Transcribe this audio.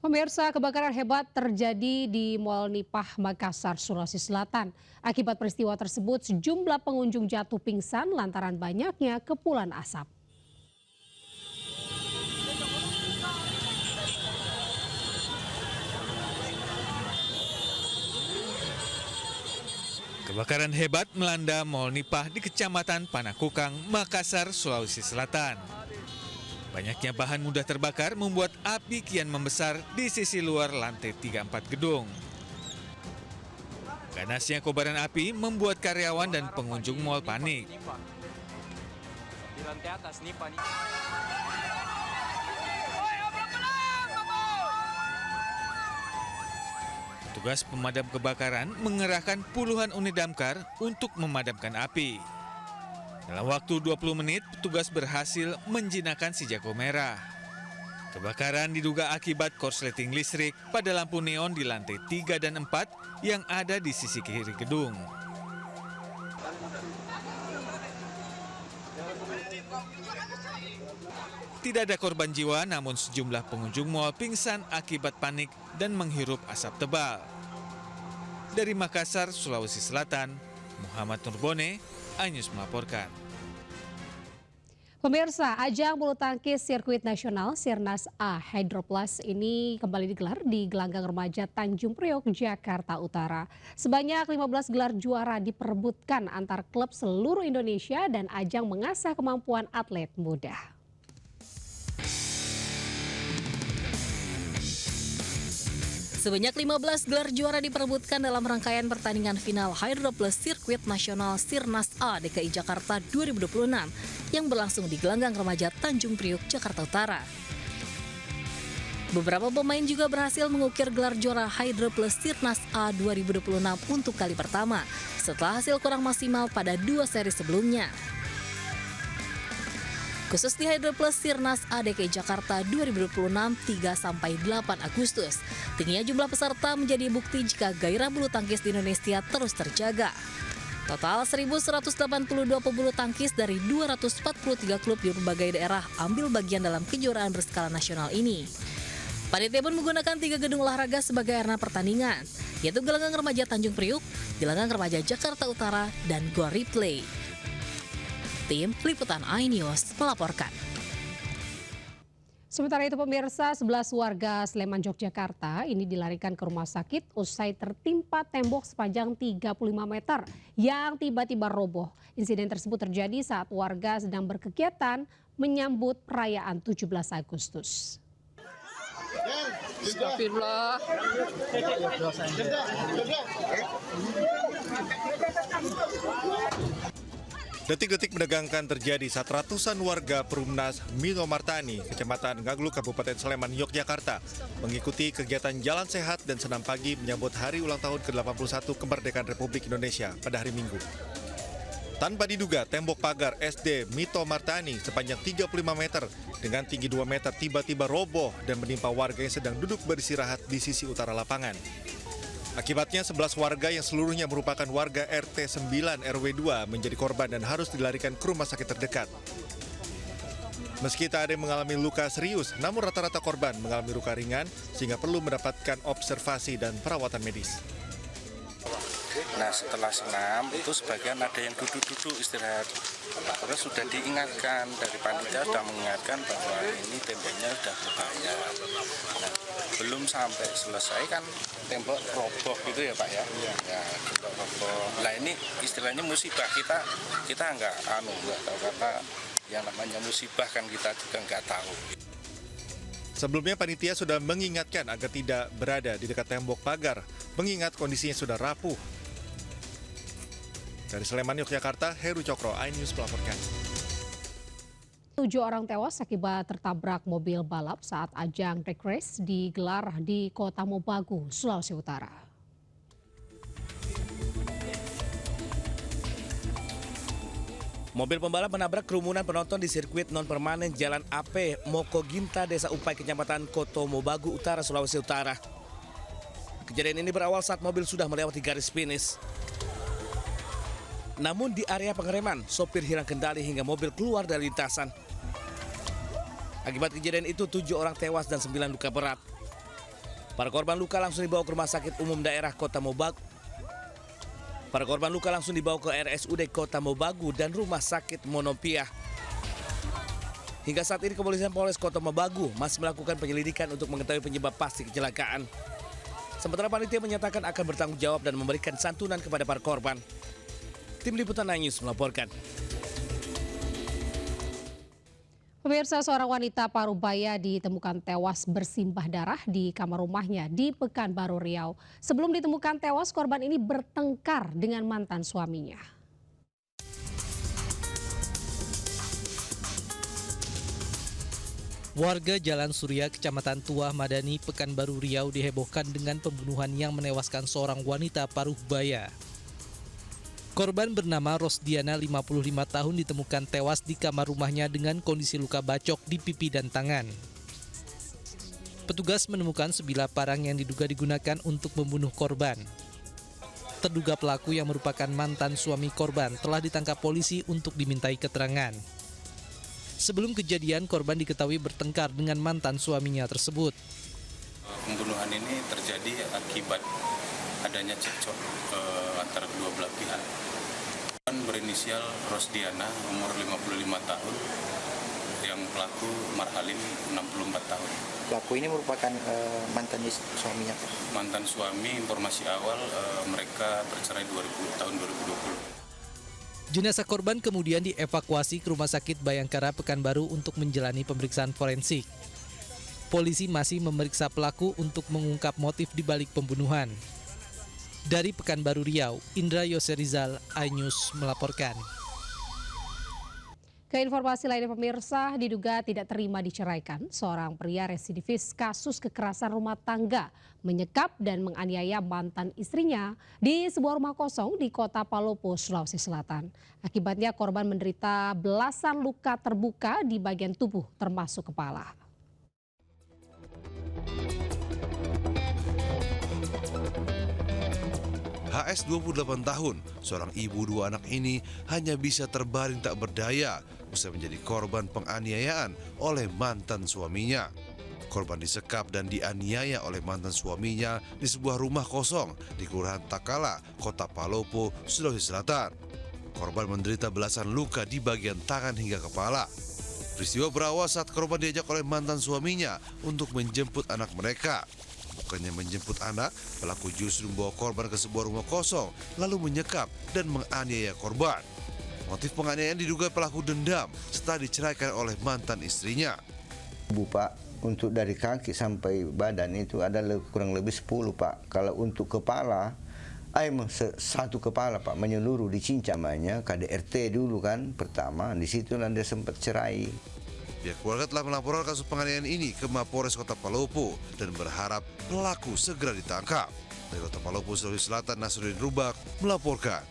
Pemirsa, kebakaran hebat terjadi di Mall Nipah, Makassar, Sulawesi Selatan. Akibat peristiwa tersebut, sejumlah pengunjung jatuh pingsan lantaran banyaknya kepulan asap. Kebakaran hebat melanda Mall Nipah di Kecamatan Panakukang, Makassar, Sulawesi Selatan. Banyaknya bahan mudah terbakar membuat api kian membesar di sisi luar lantai 3-4 gedung. Ganasnya kobaran api membuat karyawan dan pengunjung mal panik. Di lantai atas Nipah nih. Petugas pemadam kebakaran mengerahkan puluhan unit damkar untuk memadamkan api. Dalam waktu 20 menit, petugas berhasil menjinakkan si jago merah. Kebakaran diduga akibat korsleting listrik pada lampu neon di lantai 3 dan 4 yang ada di sisi kiri gedung. Tidak ada korban jiwa, namun sejumlah pengunjung mal pingsan akibat panik dan menghirup asap tebal. Dari Makassar, Sulawesi Selatan, Muhammad Nurbone, iNews melaporkan. Pemirsa, ajang bulu tangkis sirkuit nasional Sirnas A Hydroplus ini kembali digelar di Gelanggang Remaja Tanjung Priok, Jakarta Utara. Sebanyak 15 gelar juara diperebutkan antar klub seluruh Indonesia dan ajang mengasah kemampuan atlet muda. Sebanyak 15 gelar juara diperebutkan dalam rangkaian pertandingan final Hydroplus Sirkuit Nasional Sirnas A DKI Jakarta 2026 yang berlangsung di Gelanggang Remaja Tanjung Priok, Jakarta Utara. Beberapa pemain juga berhasil mengukir gelar juara Hydroplus Sirnas A 2026 untuk kali pertama setelah hasil kurang maksimal pada 2 seri sebelumnya. Khusus di Hydroplus Sirnas A DKI Jakarta 2026 3-8 Agustus, tingginya jumlah peserta menjadi bukti jika gairah bulu tangkis di Indonesia terus terjaga. Total 1.182 pebulu tangkis dari 243 klub di berbagai daerah ambil bagian dalam kejuaraan berskala nasional ini. Panitia pun menggunakan 3 gedung olahraga sebagai arena pertandingan, yaitu Gelanggang Remaja Tanjung Priok, Gelanggang Remaja Jakarta Utara, dan Gor Replay. Tim Liputan iNews melaporkan. Sementara itu pemirsa, 11 warga Sleman, Yogyakarta ini dilarikan ke rumah sakit usai tertimpa tembok sepanjang 35 meter yang tiba-tiba roboh. Insiden tersebut terjadi saat warga sedang berkegiatan menyambut perayaan 17 Agustus. Astagfirullah. Detik-detik menegangkan terjadi saat ratusan warga Perumnas Mino Martani, Kecamatan Ngaglu, Kabupaten Sleman, Yogyakarta, mengikuti kegiatan jalan sehat dan senam pagi menyambut hari ulang tahun ke-81 kemerdekaan Republik Indonesia pada hari Minggu. Tanpa diduga, tembok pagar SD Mito Martani sepanjang 35 meter dengan tinggi 2 meter tiba-tiba roboh dan menimpa warga yang sedang duduk beristirahat di sisi utara lapangan. Akibatnya 11 warga yang seluruhnya merupakan warga RT 9 RW 2 menjadi korban dan harus dilarikan ke rumah sakit terdekat. Meski tak ada yang mengalami luka serius, namun rata-rata korban mengalami luka ringan sehingga perlu mendapatkan observasi dan perawatan medis. Nah, setelah senam itu sebagian ada yang duduk-duduk istirahat. Terus sudah diingatkan dari panitia, sudah mengingatkan bahwa ini temboknya sudah berbahaya. Nah, belum sampai selesai kan tembok roboh gitu ya Pak ya. Ya, tembok roboh. Nah, ini istilahnya musibah, kita nggak tahu kata yang namanya musibah, kan kita juga nggak tahu. Sebelumnya panitia sudah mengingatkan agar tidak berada di dekat tembok pagar, mengingat kondisinya sudah rapuh. Dari Sleman, Yogyakarta, Heru Cokro, iNews melaporkan. 7 orang tewas akibat tertabrak mobil balap saat ajang drag race digelar di Kota Mobagu, Sulawesi Utara. Mobil pembalap menabrak kerumunan penonton di sirkuit non-permanen Jalan AP Mokoginta, Desa Upai, Kecamatan Koto Mobagu Utara, Sulawesi Utara. Kejadian ini berawal saat mobil sudah melewati garis finish. Namun di area pengereman, sopir hilang kendali hingga mobil keluar dari lintasan. Akibat kejadian itu 7 orang tewas dan 9 luka berat. Para korban luka langsung dibawa ke Rumah Sakit Umum Daerah Kota Mobagu. Para korban luka langsung dibawa ke RSUD Kota Mobagu dan Rumah Sakit Monopiah. Hingga saat ini kepolisian Polres Kota Mobagu masih melakukan penyelidikan untuk mengetahui penyebab pasti kecelakaan. Sementara panitia menyatakan akan bertanggung jawab dan memberikan santunan kepada para korban. Tim Liputan 9 News melaporkan. Pemirsa, seorang wanita Parubaya ditemukan tewas bersimbah darah di kamar rumahnya di Pekanbaru Riau. Sebelum ditemukan tewas, korban ini bertengkar dengan mantan suaminya. Warga Jalan Surya, Kecamatan Tuah Madani, Pekanbaru Riau dihebohkan dengan pembunuhan yang menewaskan seorang wanita Parubaya. Korban bernama Rosdiana, 55 tahun, ditemukan tewas di kamar rumahnya dengan kondisi luka bacok di pipi dan tangan. Petugas menemukan sebilah parang yang diduga digunakan untuk membunuh korban. Terduga pelaku yang merupakan mantan suami korban telah ditangkap polisi untuk dimintai keterangan. Sebelum kejadian, korban diketahui bertengkar dengan mantan suaminya tersebut. Pembunuhan ini terjadi akibat adanya cekcok antara kedua belah pihak. Berinisial Rosdiana, umur 55 tahun, yang pelaku Marhalim, 64 tahun. Pelaku ini merupakan mantan suaminya? Mantan suami, informasi awal mereka bercerai tahun 2020. Jenazah korban kemudian dievakuasi ke Rumah Sakit Bayangkara Pekanbaru untuk menjalani pemeriksaan forensik. Polisi masih memeriksa pelaku untuk mengungkap motif di balik pembunuhan. Dari Pekanbaru Riau, Indra Yoserizal, iNews melaporkan. Ke informasi lainnya, pemirsa, diduga tidak terima diceraikan, seorang pria residivis kasus kekerasan rumah tangga menyekap dan menganiaya mantan istrinya di sebuah rumah kosong di Kota Palopo, Sulawesi Selatan. Akibatnya korban menderita belasan luka terbuka di bagian tubuh termasuk kepala. HS 28 tahun, seorang ibu dua anak ini hanya bisa terbaring tak berdaya usai menjadi korban penganiayaan oleh mantan suaminya. Korban disekap dan dianiaya oleh mantan suaminya di sebuah rumah kosong di Kelurahan Takala, Kota Palopo, Sulawesi Selatan. Korban menderita belasan luka di bagian tangan hingga kepala. Peristiwa berawal saat korban diajak oleh mantan suaminya untuk menjemput anak mereka. Bukannya menjemput anak, pelaku justru membawa korban ke sebuah rumah kosong, lalu menyekap dan menganiaya korban. Motif penganiayaan diduga pelaku dendam setelah diceraikan oleh mantan istrinya. Bu Pak, untuk dari kaki sampai badan itu ada kurang lebih 10 Pak. Kalau untuk kepala, satu kepala Pak, menyeluruh dicincamanya, KDRT dulu kan pertama, di situ dia sempat cerai. Pihak keluarga telah melaporkan kasus penganiayaan ini ke Mapores Kota Palopo dan berharap pelaku segera ditangkap. Dari Kota Palopo, Sulawesi Selatan, Nasruddin Rubak melaporkan.